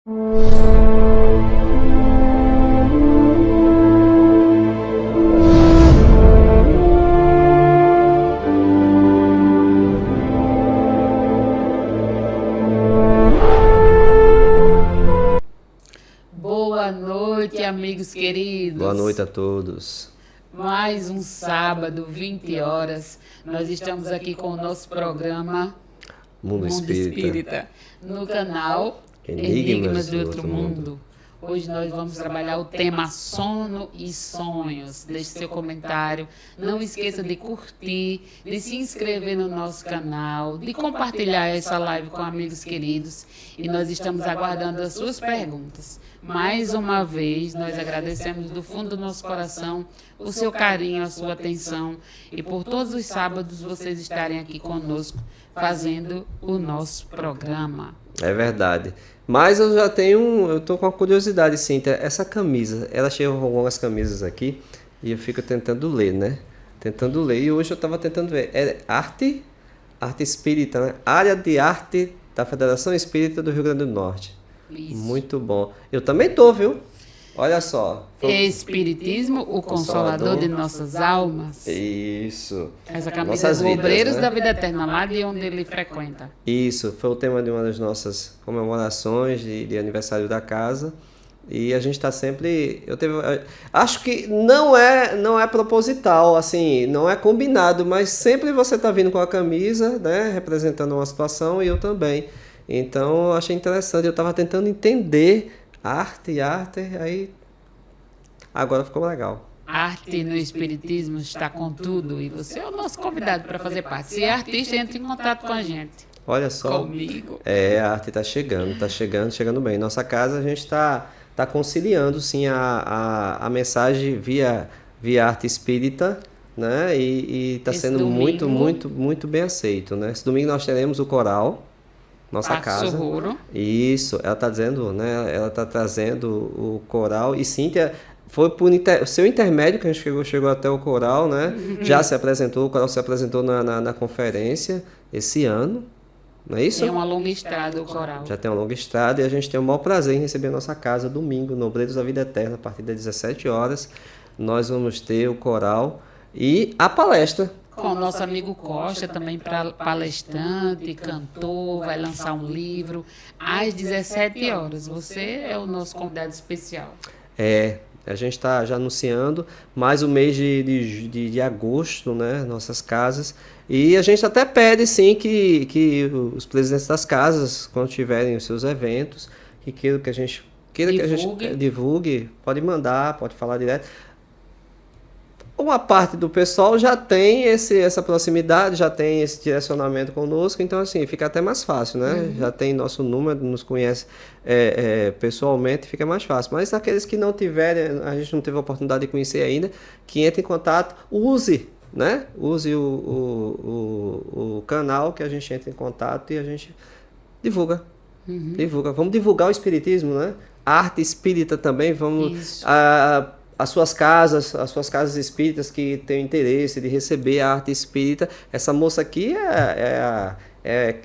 Boa noite, amigos queridos. Boa noite a todos. Mais um sábado, 20 horas. Nós estamos aqui com o nosso programa Mundo Espírita, no canal Enigmas do Outro Mundo. Hoje nós vamos trabalhar o tema sono e sonhos. Deixe seu comentário. Não esqueça de curtir, de se inscrever no nosso canal, de compartilhar essa live com amigos queridos. E nós estamos aguardando as suas perguntas. Mais uma vez, nós agradecemos do fundo do nosso coração o seu carinho, a sua atenção e por todos os sábados vocês estarem aqui conosco fazendo o nosso programa. É verdade. Mas eu tô com uma curiosidade, Cíntia. Essa camisa, ela chegou com algumas camisas aqui e eu fico tentando ler, né? Tentando ler. E hoje eu estava tentando ver. É arte espírita, né? Área de arte da Federação Espírita do Rio Grande do Norte. Isso. Muito bom. Eu também tô, viu? Olha só. Espiritismo, o Consolador de nossas almas. Isso. Essa camisa Nossas dos vidas, obreiros né? da vida eterna, lá de onde ele frequenta. Isso, foi o tema de uma das nossas comemorações de aniversário da casa. E a gente está sempre. Acho que não é proposital, assim, não é combinado, mas sempre você está vindo com a camisa, né, representando uma situação e eu também. Então eu achei interessante, eu estava tentando entender arte, aí agora ficou legal. Arte no Espiritismo está com tudo e você é o nosso convidado para fazer parte. Se é artista, entre em contato com a gente. Olha só. Comigo. A arte está chegando bem. Nossa casa a gente está conciliando sim a mensagem via arte espírita, né? E está sendo domingo, muito bem aceito, né? Esse domingo nós teremos o coral, nossa casa. Sororo. Isso, ela está dizendo, né? Ela está trazendo o coral e Cíntia. Foi por seu intermédio que a gente chegou até o coral, né? Já se apresentou, o coral se apresentou na conferência esse ano, não é isso? Tem uma longa estrada o coral. Já tem uma longa estrada e a gente tem o maior prazer em receber a nossa casa domingo, no Obreiros da Vida Eterna, a partir das 17 horas. Nós vamos ter o coral e a palestra. Com o nosso amigo Costa, também palestrante, cantor, vai lançar um livro às 17 horas. Você é o nosso convidado especial. A gente está já anunciando mais o mês de agosto, né? Nossas casas. E a gente até pede, sim, que os presidentes das casas, quando tiverem os seus eventos, que a gente divulgue, pode mandar, pode falar direto. Uma parte do pessoal já tem essa proximidade, já tem esse direcionamento conosco, então assim, fica até mais fácil, né? Já tem nosso número, nos conhece pessoalmente, fica mais fácil. Mas aqueles que não tiverem, a gente não teve a oportunidade de conhecer ainda, que entre em contato, use, né? Use o canal que a gente entra em contato e a gente divulga. Divulga. Vamos divulgar o espiritismo, né? A arte espírita também, vamos... As suas casas espíritas que têm interesse de receber a arte espírita. Essa moça aqui é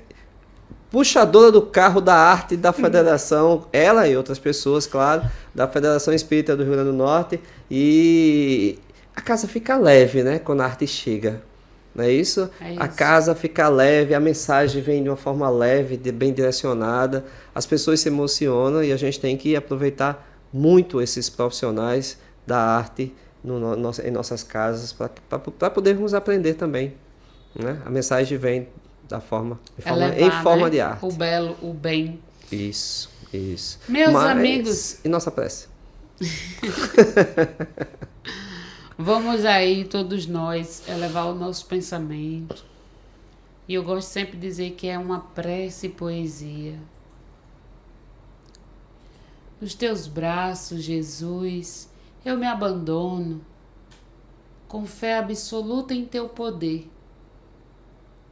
puxadora do carro da arte da Federação, ela e outras pessoas, claro, da Federação Espírita do Rio Grande do Norte. E a casa fica leve, né, quando a arte chega. Não é isso? É isso. A casa fica leve, a mensagem vem de uma forma leve, bem direcionada. As pessoas se emocionam e a gente tem que aproveitar muito esses profissionais da arte em nossas casas para podermos aprender também, né? A mensagem vem em forma, né? De arte. O belo, o bem. Isso. Meus amigos. E nossa prece? Vamos aí, todos nós, elevar o nosso pensamento. E eu gosto sempre de dizer que é uma prece e poesia. Nos teus braços, Jesus, eu me abandono, com fé absoluta em teu poder.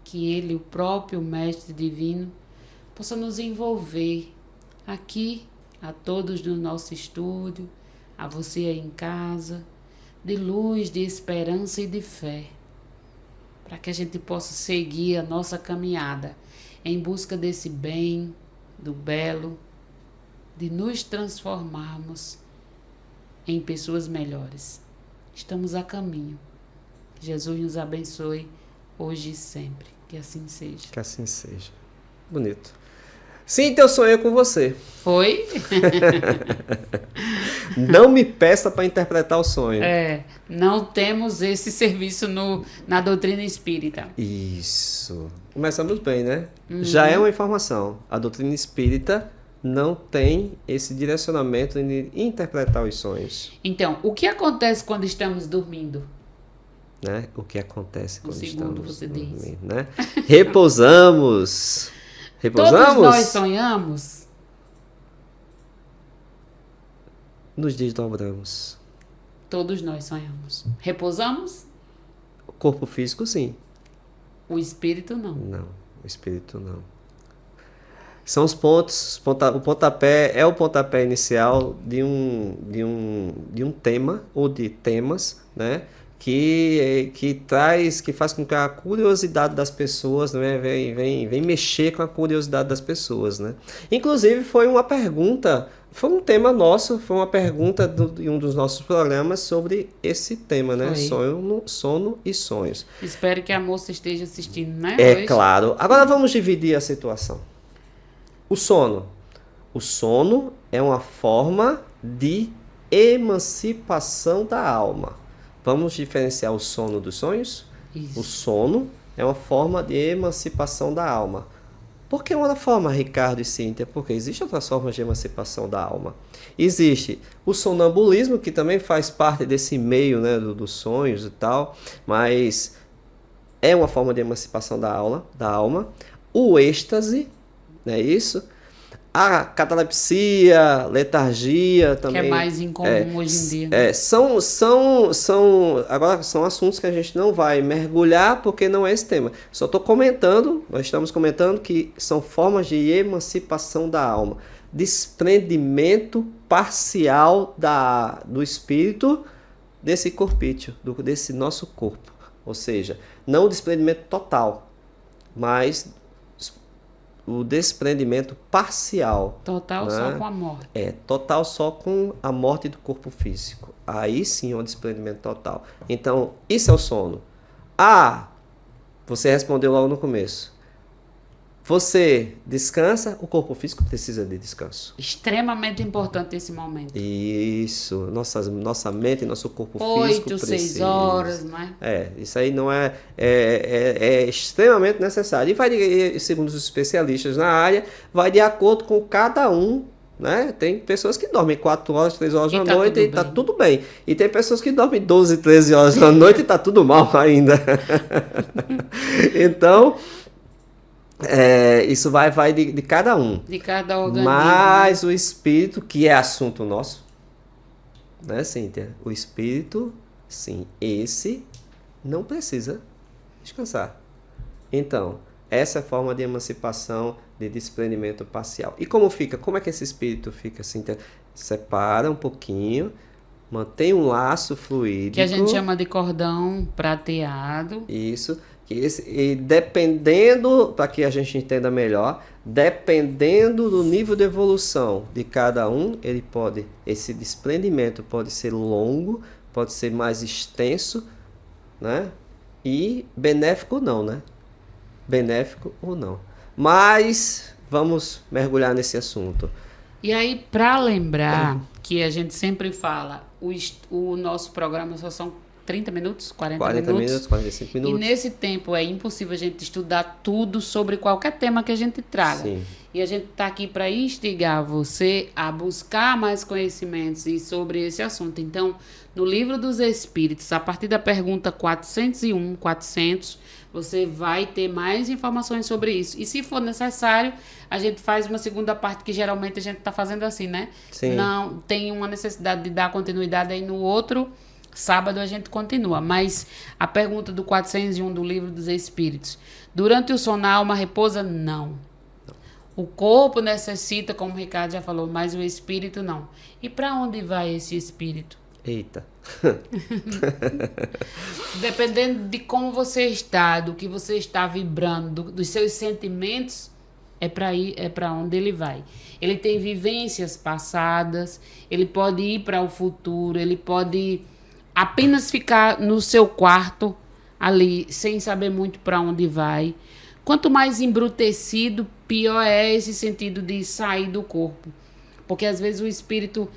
Que Ele, o próprio Mestre Divino, possa nos envolver aqui, a todos no nosso estúdio, a você aí em casa, de luz, de esperança e de fé, para que a gente possa seguir a nossa caminhada em busca desse bem, do belo, de nos transformarmos em pessoas melhores. Estamos a caminho. Que Jesus nos abençoe hoje e sempre. Que assim seja. Que assim seja. Bonito. Sim, teu sonho é com você. Foi? Não me peça para interpretar o sonho. Não temos esse serviço na doutrina espírita. Isso. Começamos bem, né? Já é uma informação. A doutrina espírita não tem esse direcionamento de interpretar os sonhos. Então, o que acontece quando estamos dormindo? Né? O que acontece quando estamos dormindo, né? Repousamos. Repousamos? Todos nós sonhamos? Nos desdobramos. Todos nós sonhamos. Repousamos? O corpo físico, sim. O espírito, não. Não, o espírito não. São os pontos, o pontapé é o pontapé inicial de um tema, ou de temas, né? Que faz com que a curiosidade das pessoas, né, vem mexer com a curiosidade das pessoas, né? Inclusive foi uma pergunta, foi um tema nosso, foi uma pergunta de um dos nossos programas sobre esse tema, né? Sono e sonhos. Espero que a moça esteja assistindo, né? É claro. Agora vamos dividir a situação. O sono. O sono é uma forma de emancipação da alma. Vamos diferenciar o sono dos sonhos? Isso. O sono é uma forma de emancipação da alma. Por que uma forma, Ricardo e Cíntia? Porque existem outras formas de emancipação da alma. Existe o sonambulismo, que também faz parte desse meio, né, dos sonhos e tal, mas é uma forma de emancipação da alma. O êxtase, não é isso? A catalepsia, letargia também. Que é mais incomum hoje em dia. Agora são assuntos que a gente não vai mergulhar porque não é esse tema. Só estou comentando, nós estamos comentando que são formas de emancipação da alma. Desprendimento parcial do espírito desse corpício, desse nosso corpo. Ou seja, não o desprendimento total, mas o desprendimento parcial. Total, né? Só com a morte. Total só com a morte do corpo físico. Aí sim é um desprendimento total. Então, isso é o sono. Você respondeu logo no começo. Você descansa, o corpo físico precisa de descanso. Extremamente importante esse momento. Isso. Nossa mente e nosso corpo físico 8, 6 horas, não é? Isso aí não é extremamente necessário. E vai, segundo os especialistas na área, vai de acordo com cada um, né? Tem pessoas que dormem 4 horas, 3 horas na noite e tá tudo bem. E tem pessoas que dormem 12, 13 horas na noite e tá tudo mal ainda. Então, isso vai de cada um. De cada organismo. Mas o espírito, que é assunto nosso, né, Cíntia? O espírito, sim, esse não precisa descansar. Então, essa é a forma de emancipação, de desprendimento parcial. E como fica? Como é que esse espírito fica, Cíntia? Separa um pouquinho, mantém um laço fluídico. Que a gente chama de cordão prateado. Isso. E dependendo, para que a gente entenda melhor, dependendo do nível de evolução de cada um, esse desprendimento pode ser longo, pode ser mais extenso, né? E benéfico ou não, né? Benéfico ou não. Mas vamos mergulhar nesse assunto. E aí, para lembrar que a gente sempre fala, o nosso programa só são 30 minutos, 40 minutos, 45 minutos. E nesse tempo é impossível a gente estudar tudo sobre qualquer tema que a gente traga. Sim. E a gente está aqui para instigar você a buscar mais conhecimentos sobre esse assunto. Então, no Livro dos Espíritos, a partir da pergunta 401, 400, você vai ter mais informações sobre isso. E se for necessário, a gente faz uma segunda parte, que geralmente a gente está fazendo assim, né? Sim. Não tem uma necessidade de dar continuidade aí no outro sábado a gente continua, mas a pergunta do 401 do Livro dos Espíritos. Durante o sono a alma repousa? Não. O corpo necessita, como o Ricardo já falou, mas o espírito não. E para onde vai esse espírito? Eita. Dependendo de como você está, do que você está vibrando, dos seus sentimentos, é para onde ele vai. Ele tem vivências passadas, ele pode ir para o futuro, ele pode apenas ficar no seu quarto ali, sem saber muito para onde vai. Quanto mais embrutecido, pior é esse sentido de sair do corpo. Porque às vezes o espírito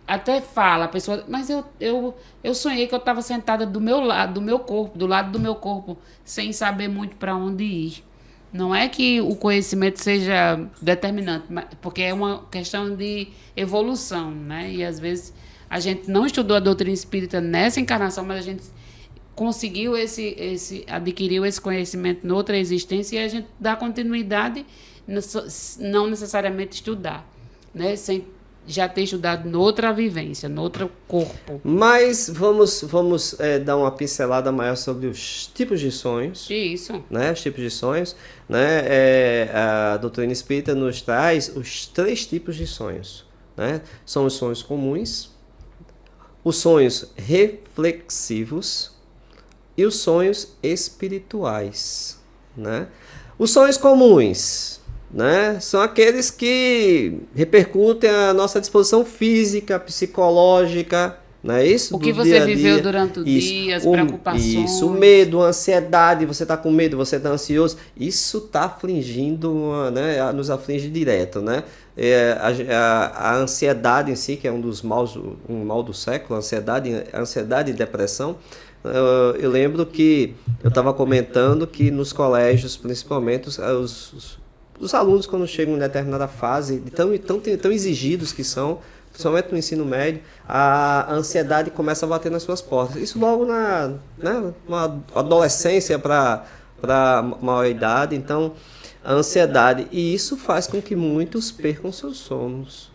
até fala, a pessoa, mas eu sonhei que eu estava sentada do meu lado, do meu corpo, do lado do meu corpo, sem saber muito para onde ir. Não é que o conhecimento seja determinante, porque é uma questão de evolução, né? E às vezes a gente não estudou a doutrina espírita nessa encarnação, mas a gente conseguiu adquiriu esse conhecimento noutra existência e a gente dá continuidade, não necessariamente estudar, né? Sem já ter estudado noutra vivência, noutro corpo. Mas vamos dar uma pincelada maior sobre os tipos de sonhos. Isso. Né? Os tipos de sonhos. Né? A doutrina espírita nos traz os 3 tipos de sonhos. Né? São os sonhos comuns, os sonhos reflexivos e os sonhos espirituais. Né? Os sonhos comuns, né, são aqueles que repercutem a nossa disposição física, psicológica, não é isso? O que você viveu durante o dia, as preocupações. Isso, o medo, a ansiedade, você está com medo, você está ansioso, isso está afligindo, né, nos aflige direto, né? A ansiedade em si, que é um mal do século, ansiedade e depressão. Eu lembro que eu estava comentando que nos colégios, principalmente, os alunos, quando chegam em determinada fase, tão exigidos que são, principalmente no ensino médio, a ansiedade começa a bater nas suas portas. Isso logo na adolescência para maior idade. Então, a ansiedade. E isso faz com que muitos percam seus sonhos,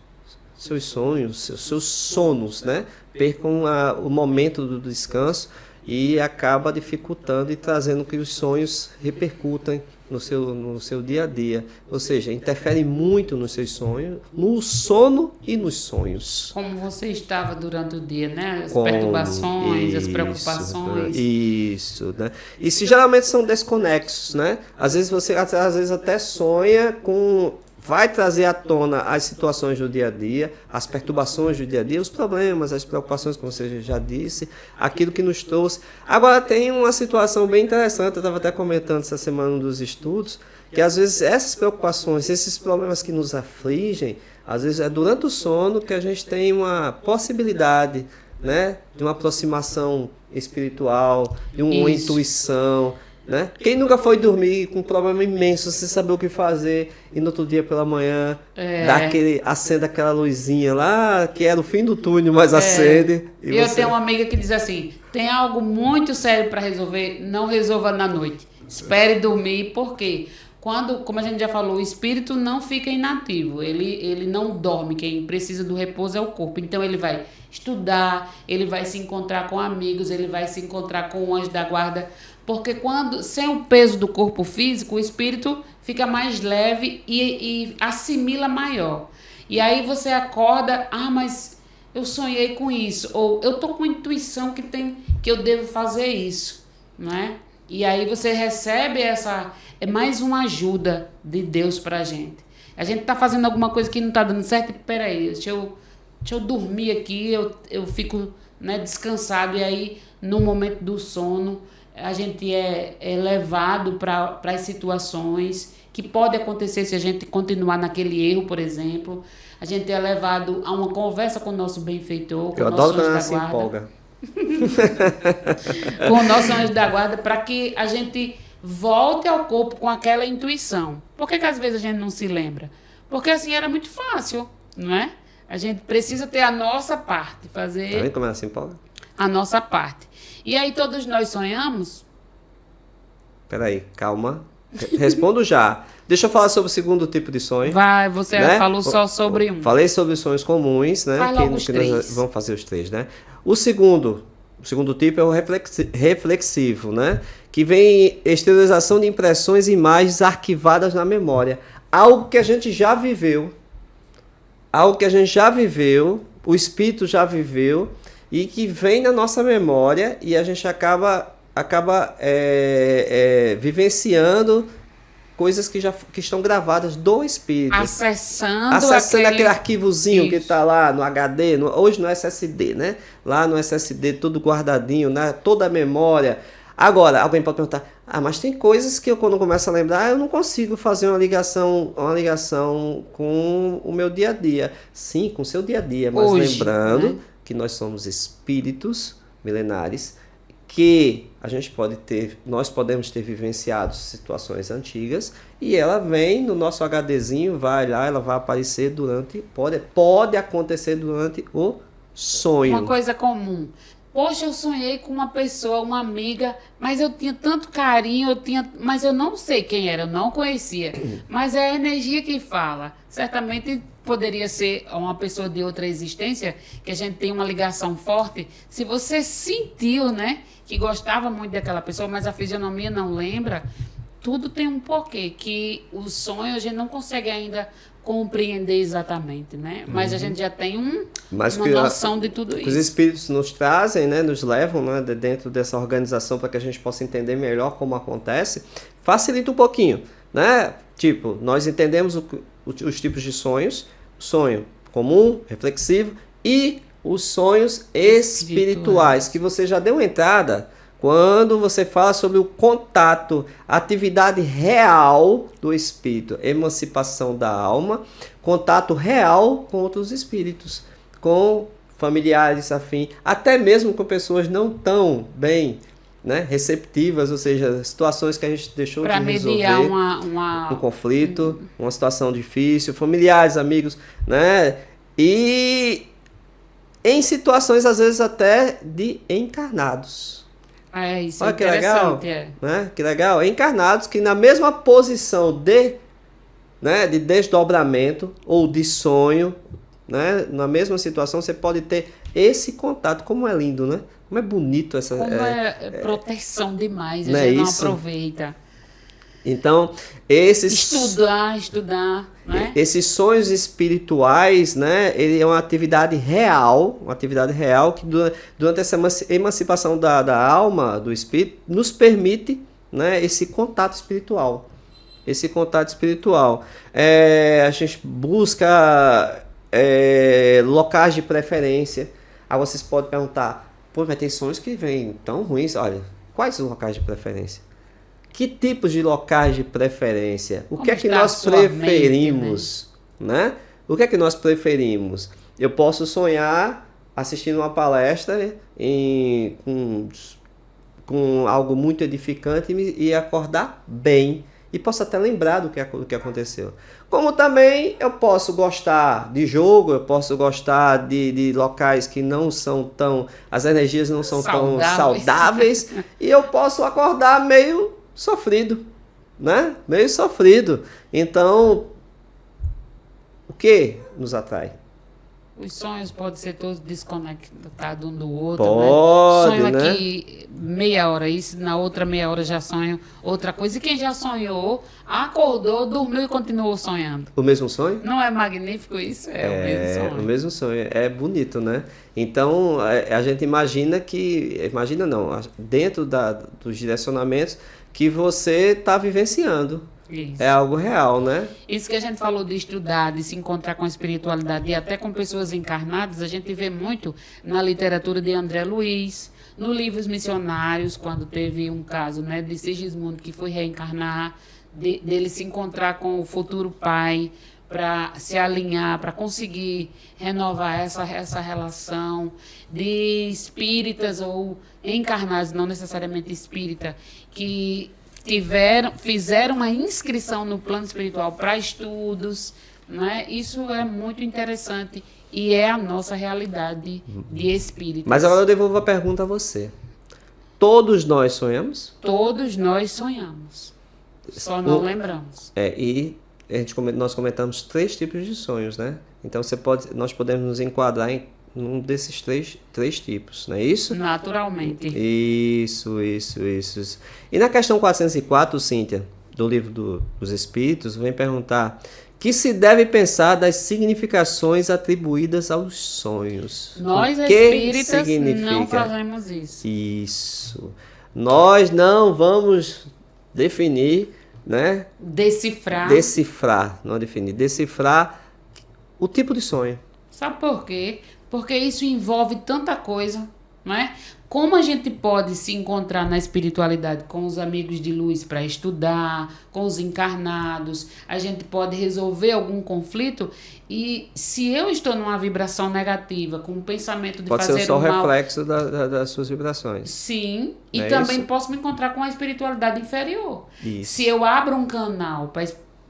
seus sonos, né? Percam o momento do descanso e acaba dificultando e trazendo que os sonhos repercutam no seu dia a dia, ou seja, interfere muito nos seus sonhos, no sono e nos sonhos. Como você estava durante o dia, né? As perturbações, as preocupações. Isso, né? Isso geralmente são desconexos, né? Às vezes até sonha com... Vai trazer à tona as situações do dia a dia, as perturbações do dia a dia, os problemas, as preocupações, como você já disse, aquilo que nos trouxe. Agora, tem uma situação bem interessante, eu estava até comentando essa semana dos estudos, que às vezes essas preocupações, esses problemas que nos afligem, às vezes é durante o sono que a gente tem uma possibilidade, né, de uma aproximação espiritual, de uma intuição. Né? Quem nunca foi dormir com um problema imenso, sem saber o que fazer, e no outro dia pela manhã acende aquela luzinha lá, que era o fim do túnel, mas acende. E eu tenho uma amiga que diz assim, tem algo muito sério para resolver, não resolva na noite. Espere dormir, por quê? Como a gente já falou, o espírito não fica inativo, ele não dorme, quem precisa do repouso é o corpo. Então ele vai estudar, ele vai se encontrar com amigos, ele vai se encontrar com o anjo da guarda, porque sem o peso do corpo físico, o espírito fica mais leve e assimila maior. E aí você acorda, mas eu sonhei com isso, ou eu estou com intuição que eu devo fazer isso, né? E aí você recebe é mais uma ajuda de Deus pra gente. A gente tá fazendo alguma coisa que não tá dando certo, peraí, deixa eu dormir aqui, eu fico, né, descansado, e aí no momento do sono a gente é levado para as situações que pode acontecer se a gente continuar naquele erro, por exemplo. A gente é levado a uma conversa com o nosso benfeitor, com o nosso anjo da guarda. Empolga. Com o nosso anjo da guarda, para que a gente volte ao corpo com aquela intuição. Por que às vezes a gente não se lembra? Porque assim era muito fácil, não é? A gente precisa ter a nossa parte, fazer... Tá vendo como é assim, Paulo? A nossa parte. E aí todos nós sonhamos? Peraí, calma. Respondo já. Deixa eu falar sobre o segundo tipo de sonho. Você falou só sobre um. Falei sobre os sonhos comuns, né? Faz logo os três. Nós vamos fazer os 3, né? O segundo tipo é o reflexivo, né? Que vem exteriorização de impressões e imagens arquivadas na memória. Algo que a gente já viveu, o espírito já viveu, e que vem na nossa memória e a gente acaba vivenciando coisas que estão gravadas do espírito. Acessando aquele arquivozinho que está lá no HD, hoje no SSD, né? Lá no SSD, tudo guardadinho, né? Toda a memória. Agora, alguém pode perguntar, mas tem coisas que eu, quando começo a lembrar, eu não consigo fazer uma ligação com o meu dia a dia. Sim, com o seu dia a dia, mas hoje, lembrando, né, que nós somos espíritos milenares, que nós podemos ter vivenciado situações antigas, e ela vem no nosso HDzinho, vai lá, ela vai aparecer pode acontecer durante o sonho. Uma coisa comum. Poxa, eu sonhei com uma pessoa, uma amiga, mas eu tinha tanto carinho, mas eu não sei quem era, eu não conhecia. Mas é a energia que fala. Certamente poderia ser uma pessoa de outra existência, que a gente tem uma ligação forte. Se você sentiu, né, que gostava muito daquela pessoa, mas a fisionomia não lembra, tudo tem um porquê, que o sonho a gente não consegue ainda compreender exatamente, né? Mas a gente já tem uma noção de tudo isso. Os espíritos nos trazem, né, nos levam, né, dentro dessa organização para que a gente possa entender melhor como acontece, facilita um pouquinho, né? Tipo, nós entendemos os tipos de sonhos, sonho comum, reflexivo e os sonhos espirituais, que você já deu entrada quando você fala sobre o contato, a atividade real do espírito, emancipação da alma, contato real com outros espíritos, com familiares afim, até mesmo com pessoas não tão bem, né, receptivas, ou seja, situações que a gente deixou de resolver, um conflito, uma situação difícil, familiares, amigos, né, e em situações às vezes até de encarnados. Isso é interessante. Né? Que legal. Encarnados que na mesma posição de desdobramento ou de sonho, né? Na mesma situação, você pode ter esse contato. Como é lindo, né? Como é bonito essa... Como é proteção demais, a gente não aproveita. Então, Estudar, né? Esses sonhos espirituais, né? Ele é uma atividade real que durante essa emancipação da alma, do espírito, nos permite, né, esse contato espiritual. A gente busca locais de preferência. Aí vocês podem perguntar, mas tem sonhos que vêm tão ruins. Olha, quais os locais de preferência? Que tipos de locais de preferência? O que é que nós preferimos? Mente, né? O que é que nós preferimos? Eu posso sonhar assistindo uma palestra com algo muito edificante e acordar bem. E posso até lembrar do que aconteceu. Como também eu posso gostar de jogo, eu posso gostar de locais que não são tão... As energias não são tão saudáveis. E eu posso acordar meio sofrido, né? Meio sofrido. Então, o que nos atrai? Os sonhos podem ser todos desconectados um do outro, pode, né? Sonho né? aqui meia hora isso, na outra meia hora já sonho outra coisa. E quem já sonhou, acordou, dormiu e continuou sonhando. O mesmo sonho? Não é magnífico isso? É o mesmo sonho. O mesmo sonho. É bonito, né? Então, a gente imagina dentro dos direcionamentos que você está vivenciando. Isso. É algo real, né? Isso que a gente falou de estudar, de se encontrar com a espiritualidade e até com pessoas encarnadas, a gente vê muito na literatura de André Luiz, no livro Os Missionários, quando teve um caso, né, de Sigismundo que foi reencarnar, dele se encontrar com o futuro pai, para se alinhar, para conseguir renovar essa relação de espíritas ou encarnados, não necessariamente espírita, que fizeram uma inscrição no plano espiritual para estudos, né? Isso é muito interessante e é a nossa realidade de espíritos. Mas agora eu devolvo a pergunta a você. Todos nós sonhamos? Todos nós sonhamos. Só não lembramos. E nós comentamos 3 tipos de sonhos, né? Então nós podemos nos enquadrar em um desses três tipos, não é isso? Naturalmente. Isso. E na questão 404, Cíntia, do livro dos Espíritos, vem perguntar: que se deve pensar das significações atribuídas aos sonhos? Nós, espíritas, não fazemos isso. Isso. Nós não vamos definir né? Decifrar, não definir, decifrar o tipo de sonho. Sabe por quê? Porque isso envolve tanta coisa, não é? Como a gente pode se encontrar na espiritualidade com os amigos de luz para estudar, com os encarnados, a gente pode resolver algum conflito, e se eu estou numa vibração negativa, com o pensamento de pode fazer ser só o mal... reflexo das suas vibrações. Sim, e Não é também isso? posso me encontrar com a espiritualidade inferior. Isso. Se eu abro um canal para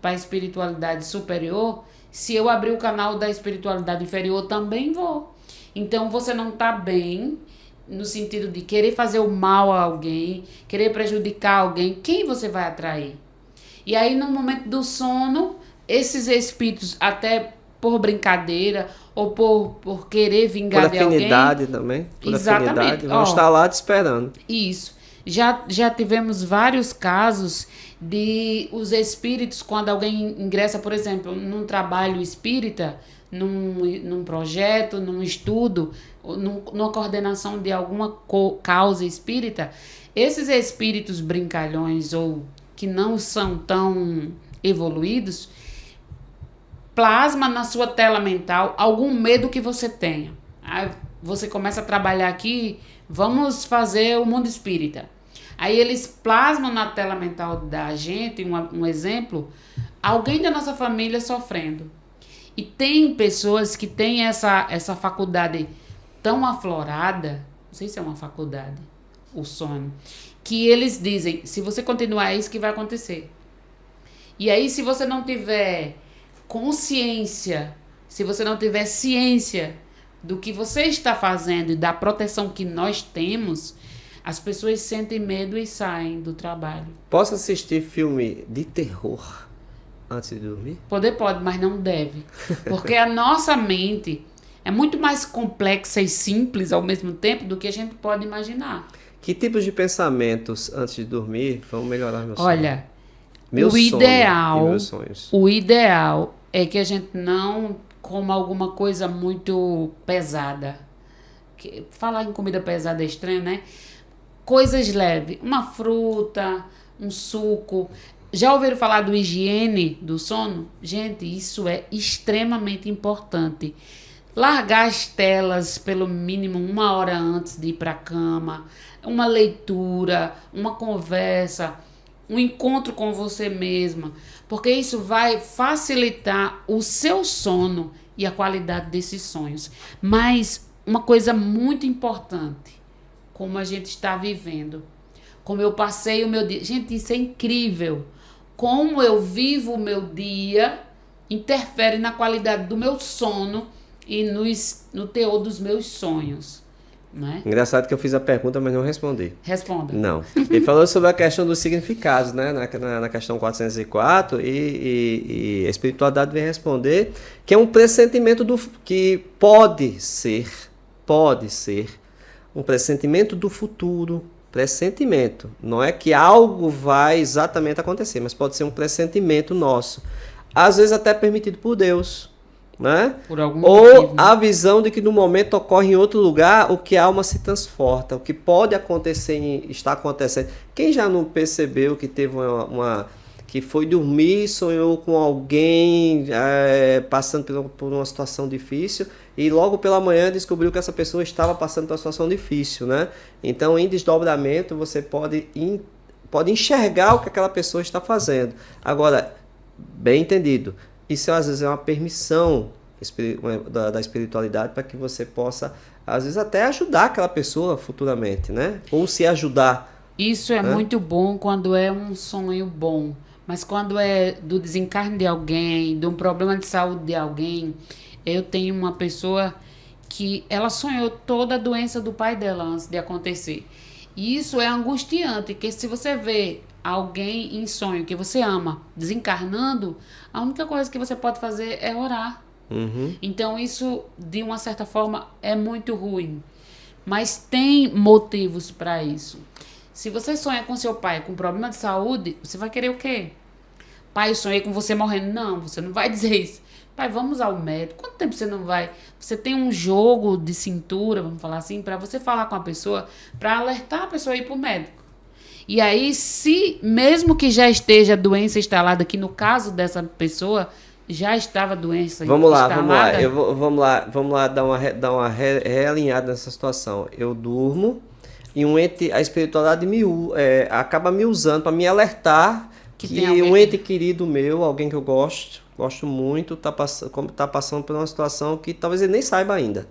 a espiritualidade superior, se eu abrir o canal da espiritualidade inferior, também vou. Então, você não está bem no sentido de querer fazer o mal a alguém, querer prejudicar alguém. Quem você vai atrair? E aí, no momento do sono, esses espíritos, até por brincadeira ou por querer vingar de alguém... Por afinidade também. Por Exatamente. afinidade, vão estar lá te esperando. Isso. Já tivemos vários casos de os espíritos, quando alguém ingressa, por exemplo, num trabalho espírita, num projeto, num estudo, numa coordenação de alguma causa espírita, esses espíritos brincalhões ou que não são tão evoluídos, plasma na sua tela mental algum medo que você tenha. Aí você começa a trabalhar aqui, vamos fazer o mundo espírita. Aí eles plasmam na tela mental da gente, um exemplo, alguém da nossa família sofrendo. E tem pessoas que têm essa faculdade tão aflorada, não sei se é uma faculdade, o sono, que eles dizem, se você continuar, é isso que vai acontecer. E aí, se você não tiver consciência, se você não tiver ciência do que você está fazendo e da proteção que nós temos, as pessoas sentem medo e saem do trabalho. Posso assistir filme de terror antes de dormir? Pode, mas não deve. Porque a nossa mente é muito mais complexa e simples ao mesmo tempo do que a gente pode imaginar. Que tipos de pensamentos antes de dormir vão melhorar meu sono? Olha, Meu sono e meus sonhos. O ideal é que a gente não coma alguma coisa muito pesada. Falar em comida pesada é estranho, né? Coisas leves. Uma fruta, um suco. Já ouviram falar do higiene do sono? Gente, isso é extremamente importante. Largar as telas pelo mínimo 1 hora antes de ir para a cama. Uma leitura, uma conversa, um encontro com você mesma. Porque isso vai facilitar o seu sono e a qualidade desses sonhos. Mas uma coisa muito importante, como a gente está vivendo, como eu passei o meu dia. Gente, isso é incrível. Como eu vivo o meu dia interfere na qualidade do meu sono e no teor dos meus sonhos. Né? Engraçado que eu fiz a pergunta, mas não respondi. Responda. Não. Ele falou sobre a questão dos significados, né? Na questão 404, e a espiritualidade vem responder que é um pressentimento que pode ser um pressentimento do futuro. Pressentimento. Não é que algo vai exatamente acontecer, mas pode ser um pressentimento nosso. Às vezes até permitido por Deus. Né? Por algum Ou motivo, né? a visão de que no momento ocorre em outro lugar, o que a alma se transporta, o que pode acontecer, está acontecendo. Quem já não percebeu que teve que foi dormir, sonhou com alguém passando por uma situação difícil e logo pela manhã descobriu que essa pessoa estava passando por uma situação difícil, né? Então, em desdobramento, você pode enxergar o que aquela pessoa está fazendo. Agora, bem entendido, isso às vezes é uma permissão da espiritualidade para que você possa, às vezes, até ajudar aquela pessoa futuramente, né? Ou se ajudar. Isso é muito bom quando é um sonho bom. Mas quando é do desencarne de alguém, de um problema de saúde de alguém, eu tenho uma pessoa que ela sonhou toda a doença do pai dela antes de acontecer. E isso é angustiante, porque se você vê alguém em sonho que você ama desencarnando, a única coisa que você pode fazer é orar. Uhum. Então isso, de uma certa forma, é muito ruim. Mas tem motivos para isso. Se você sonha com seu pai com problema de saúde, você vai querer o quê? Pai, eu sonhei com você morrendo. Não, você não vai dizer isso. Pai, vamos ao médico. Quanto tempo você não vai? Você tem um jogo de cintura, vamos falar assim, para você falar com a pessoa, para alertar a pessoa a ir para o médico. E aí, se mesmo que já esteja a doença instalada, que no caso dessa pessoa já estava a doença instalada... Vamos lá dar uma realinhada nessa situação. Eu durmo e a espiritualidade acaba me usando para me alertar que um ente querido meu, alguém que eu gosto muito, tá passando por uma situação que talvez ele nem saiba ainda.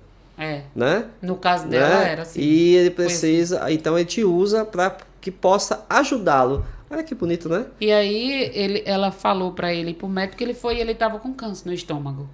Né? No caso dela era assim. E ele precisa, então ele te usa para que possa ajudá-lo. Olha que bonito, né? E aí ela falou para ele, pro médico, que ele estava com câncer no estômago.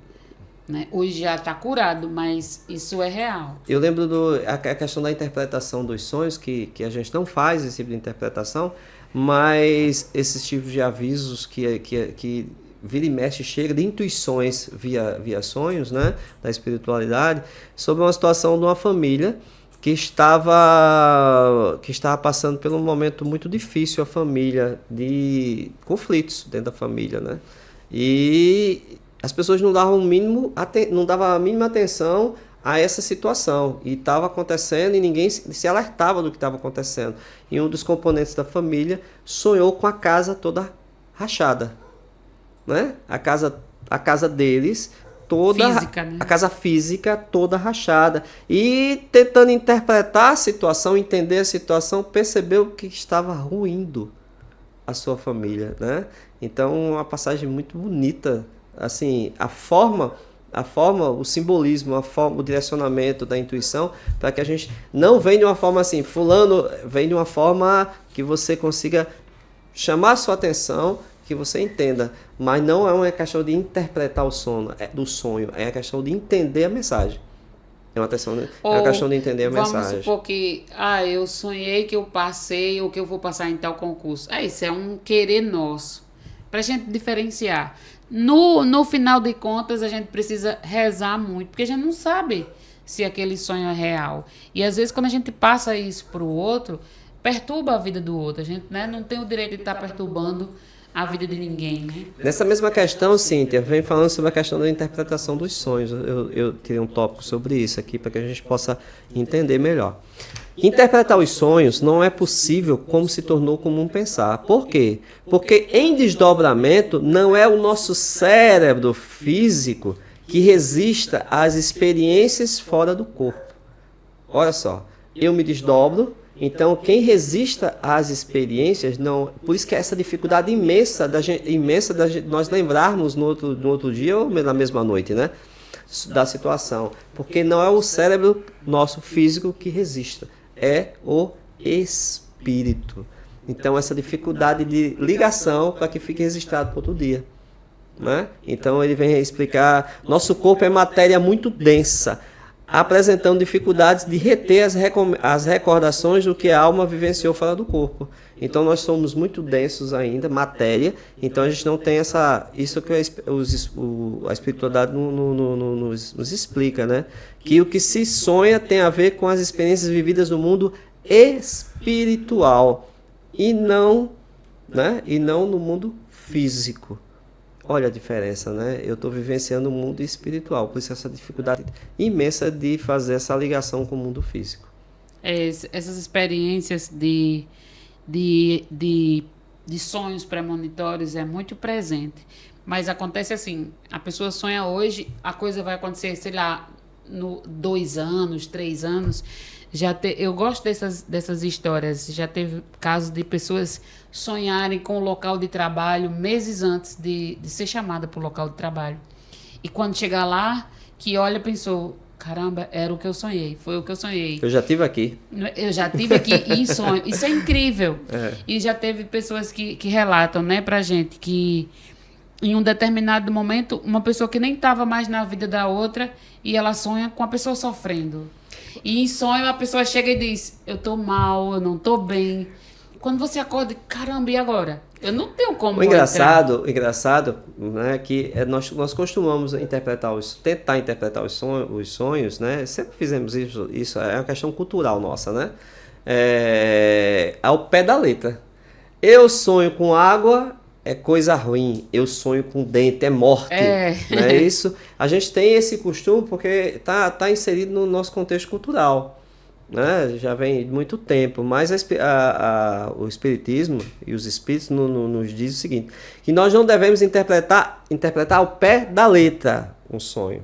Né? Hoje já está curado, mas isso é real. Eu lembro a questão da interpretação dos sonhos, que a gente não faz esse tipo de interpretação, mas esses tipos de avisos que vira e mexe, chega de intuições via sonhos, né, da espiritualidade, sobre uma situação de uma família que estava passando por um momento muito difícil, a família, de conflitos dentro da família, né? E as pessoas não davam a mínima atenção a essa situação, e estava acontecendo e ninguém se alertava do que estava acontecendo. E um dos componentes da família sonhou com a casa toda rachada. Né? A casa deles toda física, né? A casa física toda rachada, e tentando interpretar a situação, entender a situação, percebeu que estava ruindo a sua família, né? Então, uma passagem muito bonita, assim, a forma, o simbolismo, o direcionamento da intuição, para que a gente não venha de uma forma assim, fulano, vem de uma forma que você consiga chamar a sua atenção, que você entenda, mas não é uma questão de interpretar o sonho, do sonho, é a questão de entender a mensagem. É uma questão de entender a mensagem. Vamos supor que eu sonhei que eu passei ou que eu vou passar em tal concurso. Isso é um querer nosso, para a gente diferenciar. No final de contas, a gente precisa rezar muito, porque a gente não sabe se aquele sonho é real. E às vezes, quando a gente passa isso para o outro, perturba a vida do outro. A gente, né, não tem o direito de estar perturbando a vida de ninguém, né? Nessa mesma questão, Cíntia, vem falando sobre a questão da interpretação dos sonhos. Eu tirei um tópico sobre isso aqui para que a gente possa entender melhor. Interpretar os sonhos não é possível como se tornou comum pensar. Por quê? Porque em desdobramento não é o nosso cérebro físico que resista às experiências fora do corpo. Olha só, eu me desdobro. Então, quem resista às experiências, não. Por isso que é essa dificuldade imensa da gente nós lembrarmos no outro dia ou na mesma noite, né? Da situação. Porque não é o cérebro nosso físico que resista, é o espírito. Então, essa dificuldade de ligação para que fique registrado para outro dia. Né? Então, ele vem explicar: nosso corpo é matéria muito densa, apresentando dificuldades de reter as recordações do que a alma vivenciou fora do corpo. Então nós somos muito densos ainda, matéria, então a gente não tem isso que a espiritualidade nos explica, né? Que o que se sonha tem a ver com as experiências vividas no mundo espiritual e não no mundo físico. Olha a diferença, né? Eu estou vivenciando o mundo espiritual, por isso essa dificuldade imensa de fazer essa ligação com o mundo físico. Essas experiências de sonhos premonitórios é muito presente, mas acontece assim, a pessoa sonha hoje, a coisa vai acontecer, sei lá, no 2 anos, 3 anos. Eu gosto dessas histórias. Já teve casos de pessoas sonharem com o local de trabalho meses antes de ser chamada para o local de trabalho. E quando chegar lá, que olha, pensou: caramba, era o que eu sonhei, foi o que eu sonhei. Eu já estive aqui. Eu já estive aqui em sonho. Isso é incrível. E já teve pessoas que relatam, né, pra gente que em um determinado momento, uma pessoa que nem estava mais na vida da outra, e ela sonha com a pessoa sofrendo. E em sonho a pessoa chega e diz: eu tô mal, eu não tô bem. Quando você acorda, caramba, e agora? Eu não tenho como. O engraçado, né, que nós costumamos tentar interpretar os sonhos, né? Sempre fizemos isso é uma questão cultural nossa, né? Ao pé da letra. Eu sonho com água, é coisa ruim. Eu sonho com dente, é morte. Não é isso? A gente tem esse costume porque tá inserido no nosso contexto cultural. né? Já vem de muito tempo, mas o Espiritismo e os Espíritos nos diz o seguinte, que nós não devemos interpretar ao pé da letra um sonho,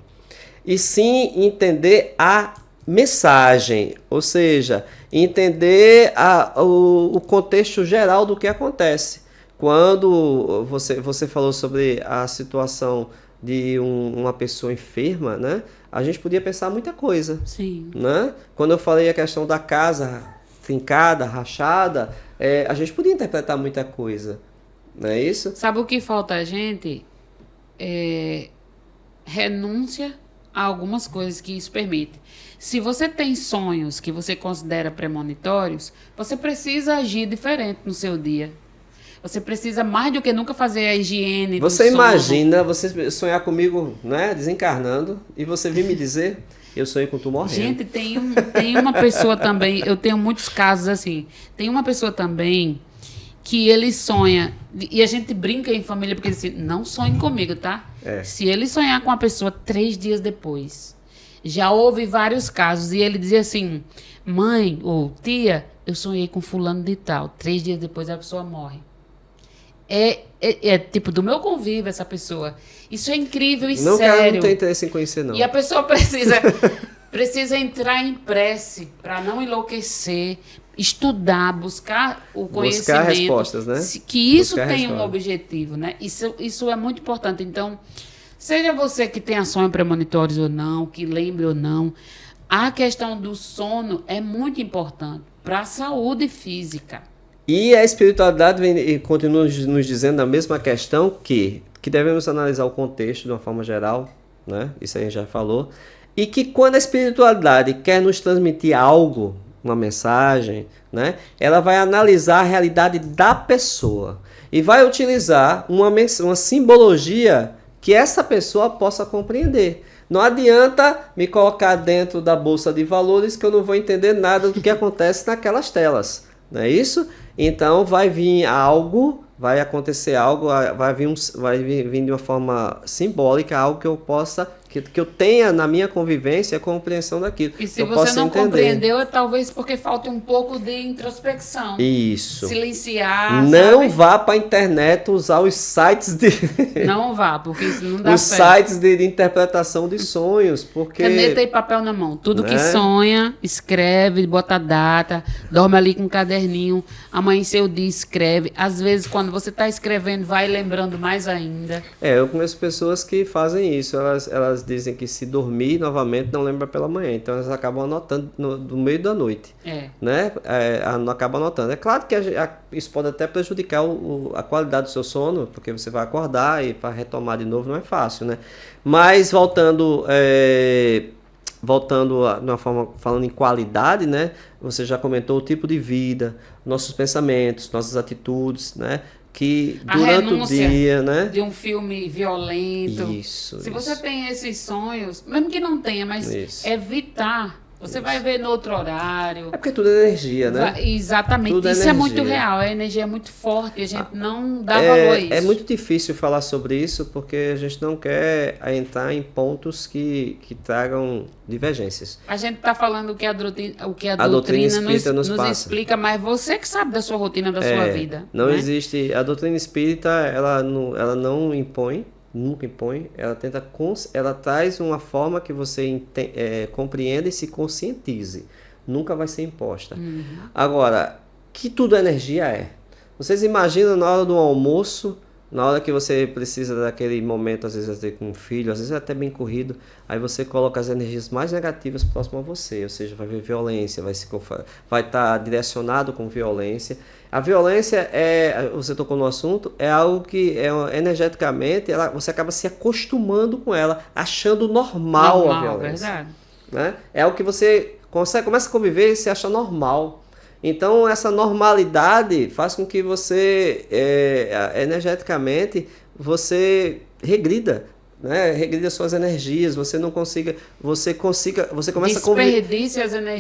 e sim entender a mensagem, ou seja, entender o contexto geral do que acontece. Quando você falou sobre a situação de uma pessoa enferma, né? A gente podia pensar muita coisa. Sim. Né? Quando eu falei a questão da casa trincada, rachada, a gente podia interpretar muita coisa. Não é isso? Sabe o que falta a gente? Renúncia a algumas coisas que isso permite. Se você tem sonhos que você considera premonitórios, você precisa agir diferente no seu dia. Você precisa mais do que nunca fazer a higiene do Você sono. imagina você sonhar comigo, né, desencarnando, e você vir me dizer, eu sonhei com tu morrendo. Gente, tem uma pessoa também, eu tenho muitos casos assim, tem uma pessoa também que ele sonha, e a gente brinca em família, porque ele diz assim, não sonhe comigo, tá? Se ele sonhar com a pessoa 3 dias depois, já houve vários casos, e ele dizia assim, mãe ou tia, eu sonhei com fulano de tal, 3 dias depois a pessoa morre. É tipo do meu convívio essa pessoa. Isso é incrível e não, sério. Cara, não tem interesse em conhecer, não. E a pessoa precisa entrar em prece para não enlouquecer, estudar, buscar o conhecimento. Buscar respostas, né? Que isso buscar tem um objetivo, né? Isso é muito importante. Então, seja você que tenha sonhos premonitórios ou não, que lembre ou não, a questão do sono é muito importante para a saúde física. E a espiritualidade continua nos dizendo a mesma questão que devemos analisar o contexto de uma forma geral, né? Isso a gente já falou. E que quando a espiritualidade quer nos transmitir algo, uma mensagem, né? Ela vai analisar a realidade da pessoa e vai utilizar uma simbologia que essa pessoa possa compreender. Não adianta me colocar dentro da bolsa de valores que eu não vou entender nada do que acontece naquelas telas. Não é isso? Então vai vir algo, vai acontecer algo, vai vir de uma forma simbólica, algo que eu possa, que eu tenha na minha convivência a compreensão daquilo. E se você não compreendeu, é talvez porque falta um pouco de introspecção. Isso. Silenciar. Não sabe? vá para a internet usar os sites de. Não vá, porque isso não dá os certo. sites de interpretação de sonhos, porque. Caneta e papel na mão. Tudo que sonha, escreve, bota a data, dorme ali com um caderninho, amanheceu o dia, escreve. Às vezes, quando você está escrevendo, vai lembrando mais ainda. Eu conheço pessoas que fazem isso. Elas dizem que se dormir novamente não lembra pela manhã. Então elas acabam anotando no meio da noite. Né? Acabam anotando. É claro que isso pode até prejudicar a qualidade do seu sono, porque você vai acordar e para retomar de novo não é fácil, né? Mas voltando de uma forma, falando em qualidade, né? Você já comentou o tipo de vida, nossos pensamentos, nossas atitudes, né? Que durante o dia, né? De um filme violento. Isso. Se você tem esses sonhos, mesmo que não tenha, mas evitar. Você vai ver no outro horário. É porque tudo é energia, né? Exatamente. Tudo isso é muito real. A energia é muito forte. A gente não dá valor a isso. É muito difícil falar sobre isso porque a gente não quer entrar em pontos que tragam divergências. A gente está falando o que a doutrina nos explica, mas você que sabe da sua rotina, da sua vida. Não, né? Existe. A doutrina espírita, ela não impõe. Nunca impõe, ela traz uma forma que você compreenda e se conscientize. Nunca vai ser imposta. Agora, que tudo energia Vocês imaginam na hora do almoço, na hora que você precisa daquele momento, às vezes com um filho, às vezes até bem corrido, aí você coloca as energias mais negativas próximo a você, ou seja, vai ver violência, vai estar direcionado com violência. A violência você tocou no assunto, é algo que energeticamente você acaba se acostumando com ela, achando normal a violência. Verdade. Né? É algo que você começa a conviver e se acha normal. Então essa normalidade faz com que você energeticamente você regrida. Né? Regrida suas energias, você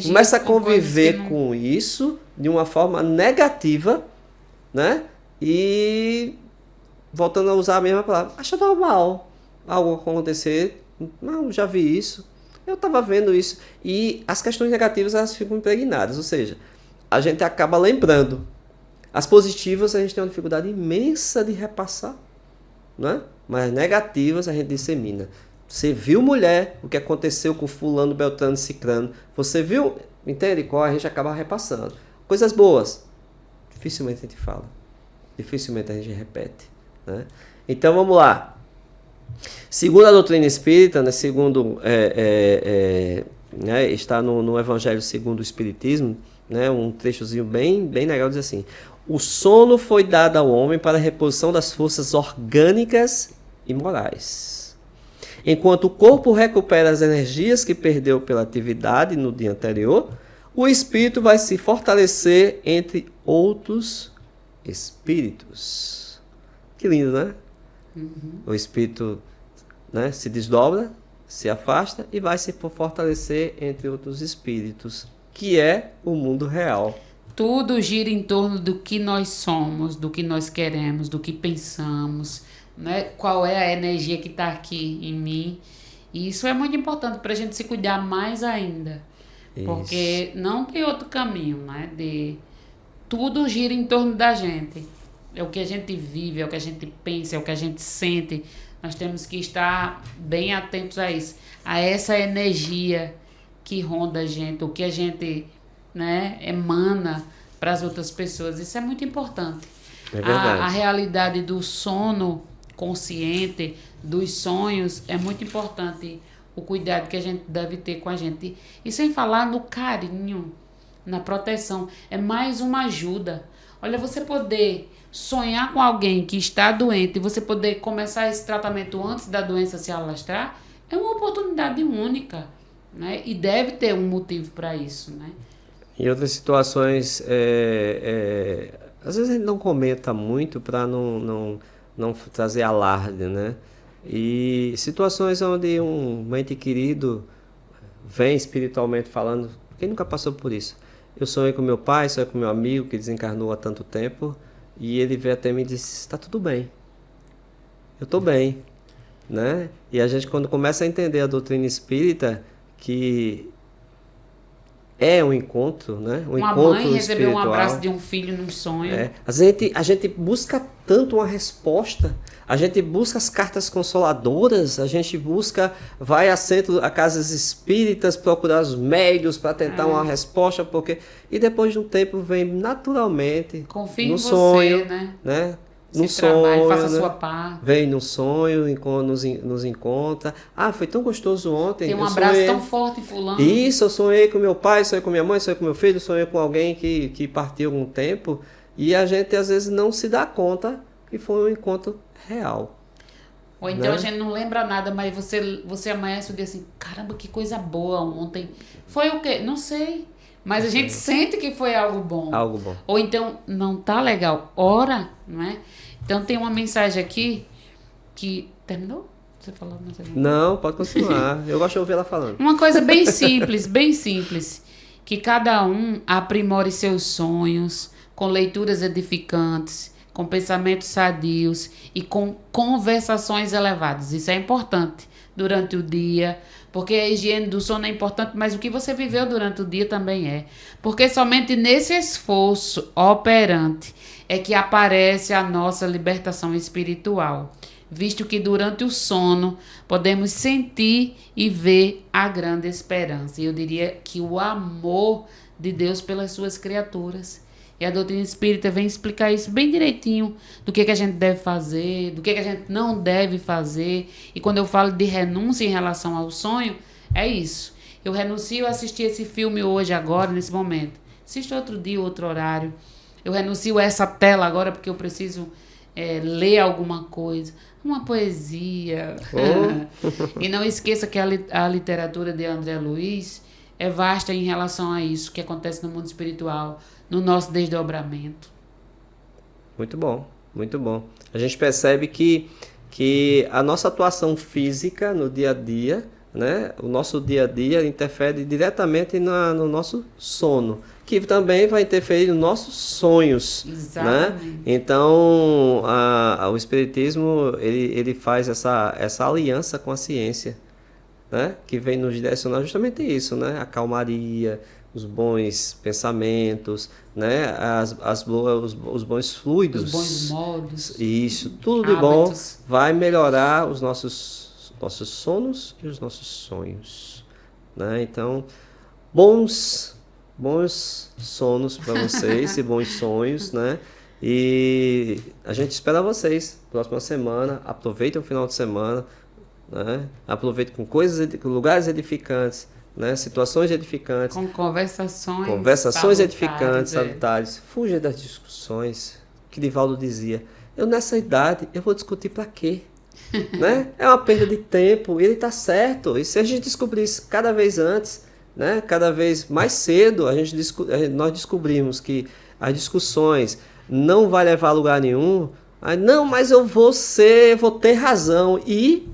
começa a conviver com isso de uma forma negativa, né? E voltando a usar a mesma palavra, acha normal algo acontecer, não, já vi isso, Eu estava vendo isso. E as questões negativas, elas ficam impregnadas. Ou seja, a gente acaba lembrando. As positivas, a gente tem uma dificuldade imensa de repassar, né? Mas negativas, a gente dissemina. Você viu, mulher, o que aconteceu com fulano, beltrano, cicrano. Você viu, entende? Qual a gente acaba repassando. Coisas boas, dificilmente a gente fala. Dificilmente a gente repete, né? Então, vamos lá. Segundo a doutrina espírita, né, segundo né, está no Evangelho segundo o Espiritismo, né, um trechozinho bem legal, diz assim: o sono foi dado ao homem para a reposição das forças orgânicas e morais. Enquanto o corpo recupera as energias que perdeu pela atividade no dia anterior, o espírito vai se fortalecer entre outros espíritos. Que lindo, né? O espírito, né, se desdobra, se afasta e vai se fortalecer entre outros espíritos, que é o mundo real. Tudo gira em torno do que nós somos, do que nós queremos, do que pensamos, né? Qual é a energia que está aqui em mim. E isso é muito importante para a gente se cuidar mais ainda. Isso. Porque não tem outro caminho, né? Tudo gira em torno da gente. É o que a gente vive, é o que a gente pensa, é o que a gente sente. Nós temos que estar bem atentos a isso, a essa energia que ronda a gente, o que a gente, né, emana para as outras pessoas. Isso é muito importante. É verdade. A realidade do sono consciente, dos sonhos, é muito importante o cuidado que a gente deve ter com a gente. E sem falar no carinho, na proteção. É mais uma ajuda. Olha, você poder sonhar com alguém que está doente e você poder começar esse tratamento antes da doença se alastrar, é uma oportunidade única, né? E deve ter um motivo para isso, né? Em outras situações, às vezes a gente não comenta muito para não trazer alarde, né? E situações onde um ente querido vem espiritualmente falando, quem nunca passou por isso? Eu sonhei com meu pai, sonhei com meu amigo que desencarnou há tanto tempo, e ele veio até mim e disse: está tudo bem, eu estou bem, né? E a gente, quando começa a entender a doutrina espírita, que é um encontro, né? Uma mãe recebeu um abraço de um filho num sonho. A gente busca tanto uma resposta, a gente busca as cartas consoladoras, a gente vai a centro, a casas espíritas, procurar os médios para tentar uma resposta, e depois de um tempo vem naturalmente Confie no em sonho, você, né? No sonho, faça a sua parte. Vem no sonho, nos encontra. Ah, foi tão gostoso ontem. Tem um abraço tão forte, fulano. Isso, eu sonhei com meu pai, sonhei com minha mãe, sonhei com meu filho, sonhei com alguém que partiu algum tempo. E a gente às vezes não se dá conta que foi um encontro real. Ou então, né? A gente não lembra nada, mas você amanhece o dia assim: caramba, que coisa boa ontem. Foi o quê? Não sei. Mas a gente sente que foi algo bom. Algo bom. Ou então, não tá legal. Ora, não é? Então tem uma mensagem aqui que... Terminou? Você falou mais alguma coisa? Não, pode continuar. Eu gosto de ouvir ela falando. Uma coisa bem simples, bem simples. Que cada um aprimore seus sonhos com leituras edificantes, com pensamentos sadios e com conversações elevadas. Isso é importante durante o dia, porque a higiene do sono é importante, mas o que você viveu durante o dia também é. Porque somente nesse esforço operante é que aparece a nossa libertação espiritual, visto que durante o sono podemos sentir e ver a grande esperança. E eu diria que o amor de Deus pelas suas criaturas. E a doutrina espírita vem explicar isso bem direitinho, do que a gente deve fazer, do que a gente não deve fazer. E quando eu falo de renúncia em relação ao sonho, é isso. Eu renuncio a assistir esse filme hoje, agora, nesse momento. Assisto outro dia, outro horário. Eu renuncio a essa tela agora porque eu preciso ler alguma coisa. Uma poesia. E não esqueça que a literatura de André Luiz é vasta em relação a isso que acontece no mundo espiritual, no nosso desdobramento. Muito bom, muito bom. A gente percebe que a nossa atuação física no dia a dia, né, o nosso dia a dia interfere diretamente no nosso sono, que também vai interferir nos nossos sonhos. Exatamente. Né? Então, o Espiritismo ele faz essa aliança com a ciência. né? Que vem nos direcionar justamente isso, né? A calmaria, os bons pensamentos, né? Os bons fluidos. Os bons modos. Isso, tudo de bom vai melhorar os nossos sonos e os nossos sonhos, né? Então, bons sonos para vocês e bons sonhos, né? E a gente espera vocês próxima semana. Aproveitem o final de semana, né? Aproveitem com com lugares edificantes, né? Situações edificantes, com conversações edificantes, salutares. Fuja das discussões. Que Divaldo dizia: eu nessa idade eu vou discutir para quê? Né? É uma perda de tempo. E ele está certo. E se a gente descobrir isso cada vez antes, né? Cada vez mais cedo, nós descobrimos que as discussões não vai levar a lugar nenhum. Aí, não, mas eu vou ter razão. E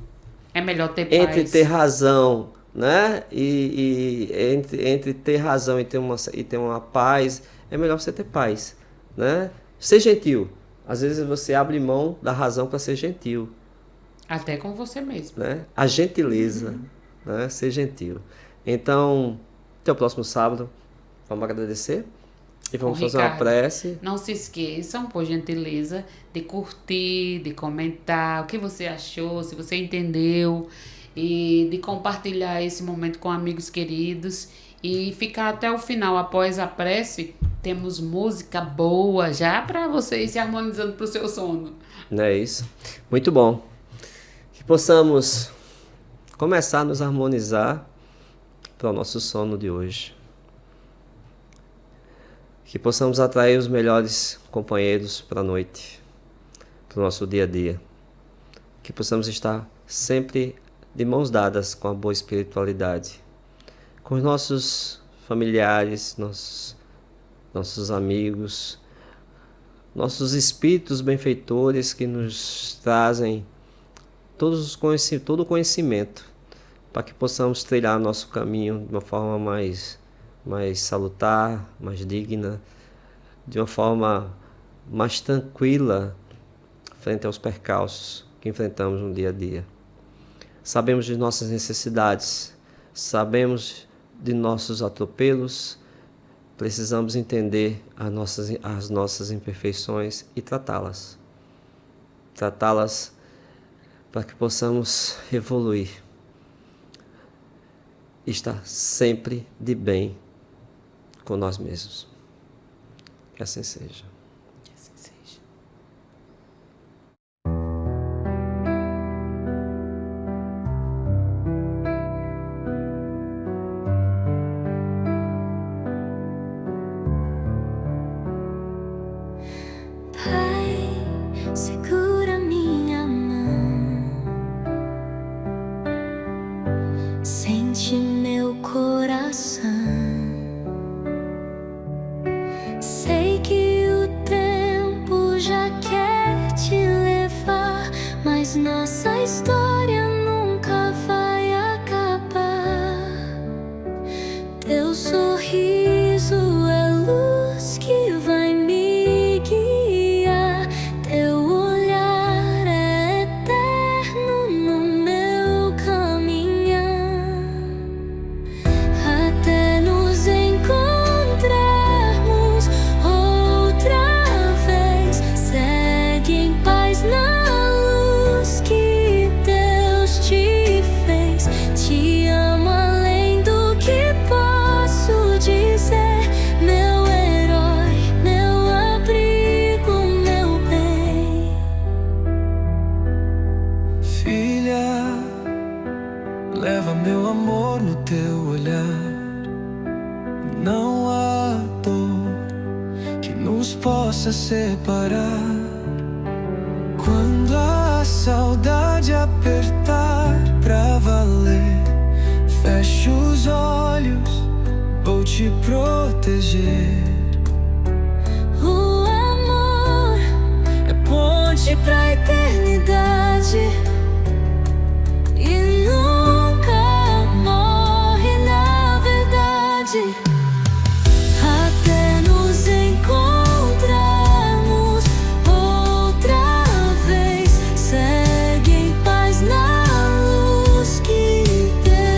é melhor ter paz. Entre ter razão, né? Entre ter razão e ter uma paz, é melhor você ter paz, né? Ser gentil. Às vezes você abre mão da razão para ser gentil. Até com você mesmo. Né? A gentileza, né? Ser gentil. Então, até o próximo sábado. Vamos agradecer e vamos fazer uma prece. Não se esqueçam, por gentileza, de curtir, de comentar o que você achou, se você entendeu, e de compartilhar esse momento com amigos queridos e ficar até o final. Após a prece, temos música boa já para vocês se harmonizando para o seu sono. Não é isso? Muito bom. Que possamos começar a nos harmonizar para o nosso sono de hoje. Que possamos atrair os melhores companheiros para a noite, para o nosso dia a dia. Que possamos estar sempre de mãos dadas com a boa espiritualidade, com os nossos familiares, nossos amigos, nossos espíritos benfeitores que nos trazem todo o conhecimento para que possamos trilhar nosso caminho de uma forma mais salutar, mais digna, de uma forma mais tranquila frente aos percalços que enfrentamos no dia a dia. Sabemos de nossas necessidades, sabemos de nossos atropelos, precisamos entender as nossas imperfeições e tratá-las. Tratá-las para que possamos evoluir. Estar sempre de bem com nós mesmos. Que assim seja. Que assim seja. Pai, segura minha mão, sente meu coração. Sei que o tempo já quer te levar, mas nossa história nunca vai acabar. Teu sorriso é luz que vai me guiar. Teu olhar é eterno no meu caminhar, até nos encontrarmos outra vez. Segue em paz na luz que Deus te fez. Te amo além do que posso dizer, meu herói, meu abrigo, meu bem. Filha, leva meu amor no teu olhar. Não há dor que nos possa separar. Quando a saudade apertar pra valer, feche os olhos, vou te proteger. O amor é ponte pra eternidade e nunca morre na verdade. Até nos encontrarmos outra vez, segue em paz na luz que Deus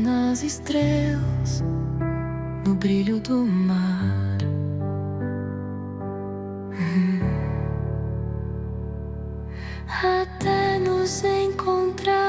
nas estrelas, no brilho do mar. Até nos encontrar.